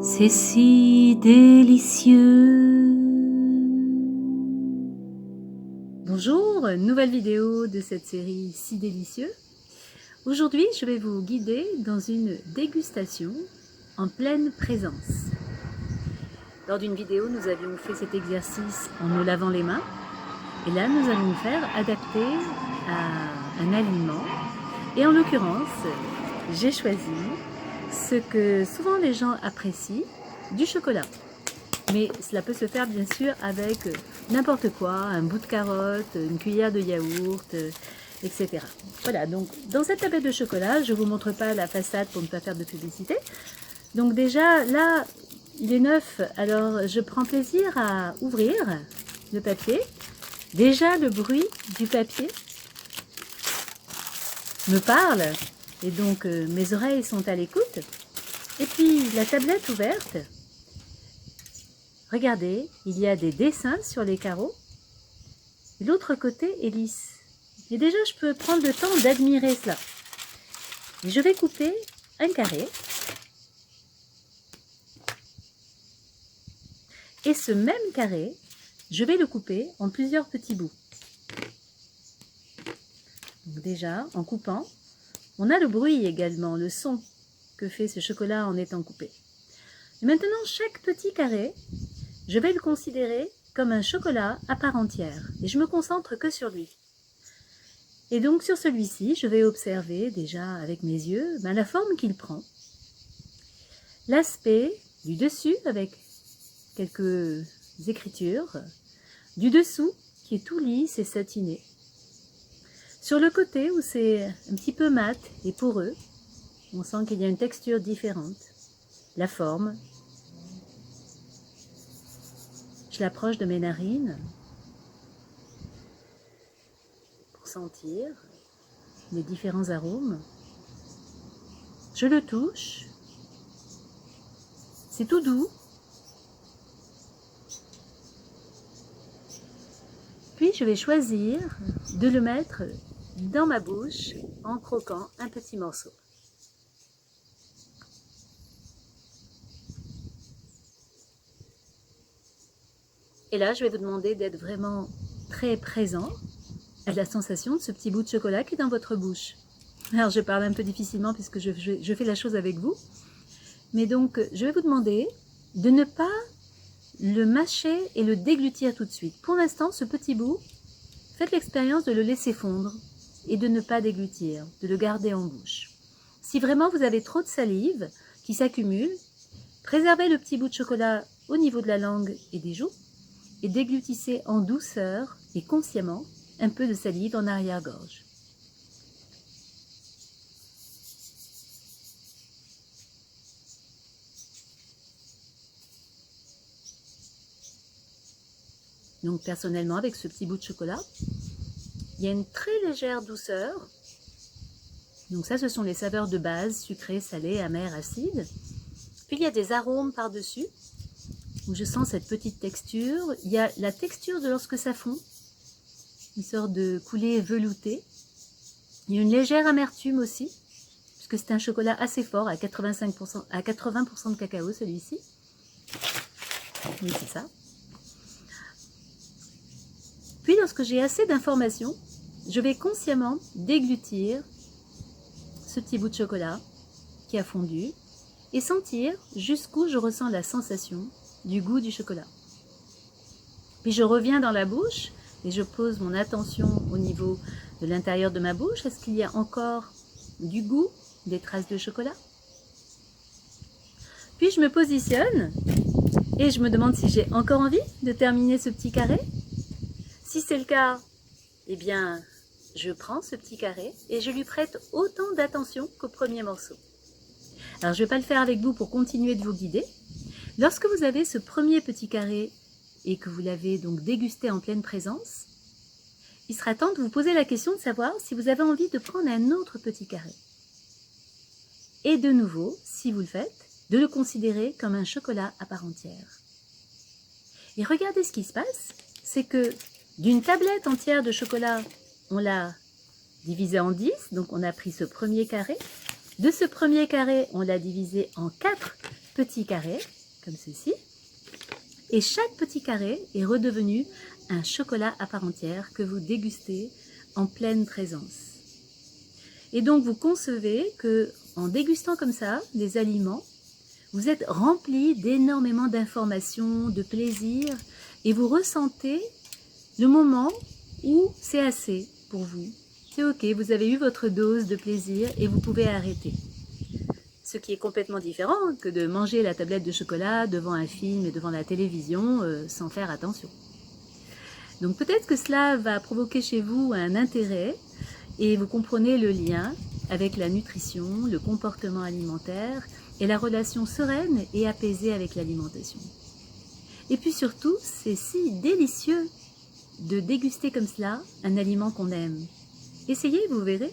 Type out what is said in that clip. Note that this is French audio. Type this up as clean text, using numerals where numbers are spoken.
C'est si délicieux. Bonjour, nouvelle vidéo de cette série si délicieux. Aujourd'hui, je vais vous guider dans une dégustation en pleine présence. Lors d'une vidéo, nous avions fait cet exercice en nous lavant les mains. Et là, nous allons le faire adapté à un aliment. Et en l'occurrence, j'ai choisi ce que souvent les gens apprécient, du chocolat. Mais cela peut se faire bien sûr avec n'importe quoi, un bout de carotte, une cuillère de yaourt, etc. Voilà, donc dans cette tablette de chocolat, je ne vous montre pas la façade pour ne pas faire de publicité. Donc déjà, là, il est neuf, alors je prends plaisir à ouvrir le papier. Déjà, le bruit du papier me parle, et donc mes oreilles sont à l'écoute. Et puis, la tablette ouverte, regardez, il y a des dessins sur les carreaux. L'autre côté est lisse. Et déjà, je peux prendre le temps d'admirer cela. Et je vais couper un carré. Et ce même carré, je vais le couper en plusieurs petits bouts. Donc déjà, en coupant, on a le bruit également, le son que fait ce chocolat en étant coupé. Et maintenant, chaque petit carré, je vais le considérer comme un chocolat à part entière. Et je me concentre que sur lui. Et donc sur celui-ci, je vais observer déjà avec mes yeux la forme qu'il prend. L'aspect du dessus avec quelques écritures. Du dessous qui est tout lisse et satiné. Sur le côté où c'est un petit peu mat et poreux, on sent qu'il y a une texture différente. La forme. Je l'approche de mes narines pour sentir les différents arômes. Je le touche. C'est tout doux. Puis je vais choisir de le mettre dans ma bouche en croquant un petit morceau. Et là, je vais vous demander d'être vraiment très présent à la sensation de ce petit bout de chocolat qui est dans votre bouche. Alors, je parle un peu difficilement puisque je fais la chose avec vous. Mais donc, je vais vous demander de ne pas le mâcher et le déglutir tout de suite. Pour l'instant, ce petit bout, faites l'expérience de le laisser fondre et de ne pas déglutir, de le garder en bouche. Si vraiment vous avez trop de salive qui s'accumule, préservez le petit bout de chocolat au niveau de la langue et des joues et déglutissez en douceur et consciemment un peu de salive en arrière-gorge. Donc personnellement, avec ce petit bout de chocolat, il y a une très légère douceur. Donc ça, ce sont les saveurs de base, sucré, salé, amer, acide. Puis il y a des arômes par-dessus, où je sens cette petite texture. Il y a la texture de lorsque ça fond, une sorte de coulée veloutée. Il y a une légère amertume aussi, puisque c'est un chocolat assez fort, à 80% de cacao, celui-ci. Oui, c'est ça. Puis, lorsque j'ai assez d'informations, je vais consciemment déglutir ce petit bout de chocolat qui a fondu et sentir jusqu'où je ressens la sensation du goût du chocolat. Puis je reviens dans la bouche et je pose mon attention au niveau de l'intérieur de ma bouche. Est-ce qu'il y a encore du goût, des traces de chocolat? Puis je me positionne et je me demande si j'ai encore envie de terminer ce petit carré. Si c'est le cas, eh bien, je prends ce petit carré et je lui prête autant d'attention qu'au premier morceau. Alors, je ne vais pas le faire avec vous pour continuer de vous guider. Lorsque vous avez ce premier petit carré et que vous l'avez donc dégusté en pleine présence, il sera temps de vous poser la question de savoir si vous avez envie de prendre un autre petit carré. Et de nouveau, si vous le faites, de le considérer comme un chocolat à part entière. Et regardez ce qui se passe, c'est que d'une tablette entière de chocolat, on l'a divisé en 10, donc on a pris ce premier carré. De ce premier carré, on l'a divisé en 4 petits carrés, comme ceci. Et chaque petit carré est redevenu un chocolat à part entière que vous dégustez en pleine présence. Et donc vous concevez que en dégustant comme ça des aliments, vous êtes rempli d'énormément d'informations, de plaisir, et vous ressentez le moment où c'est assez pour vous. C'est ok, vous avez eu votre dose de plaisir et vous pouvez arrêter. Ce qui est complètement différent que de manger la tablette de chocolat devant un film et devant la télévision sans faire attention. Donc peut-être que cela va provoquer chez vous un intérêt et vous comprenez le lien avec la nutrition, le comportement alimentaire et la relation sereine et apaisée avec l'alimentation. Et puis surtout, c'est si délicieux de déguster comme cela un aliment qu'on aime. Essayez, vous verrez.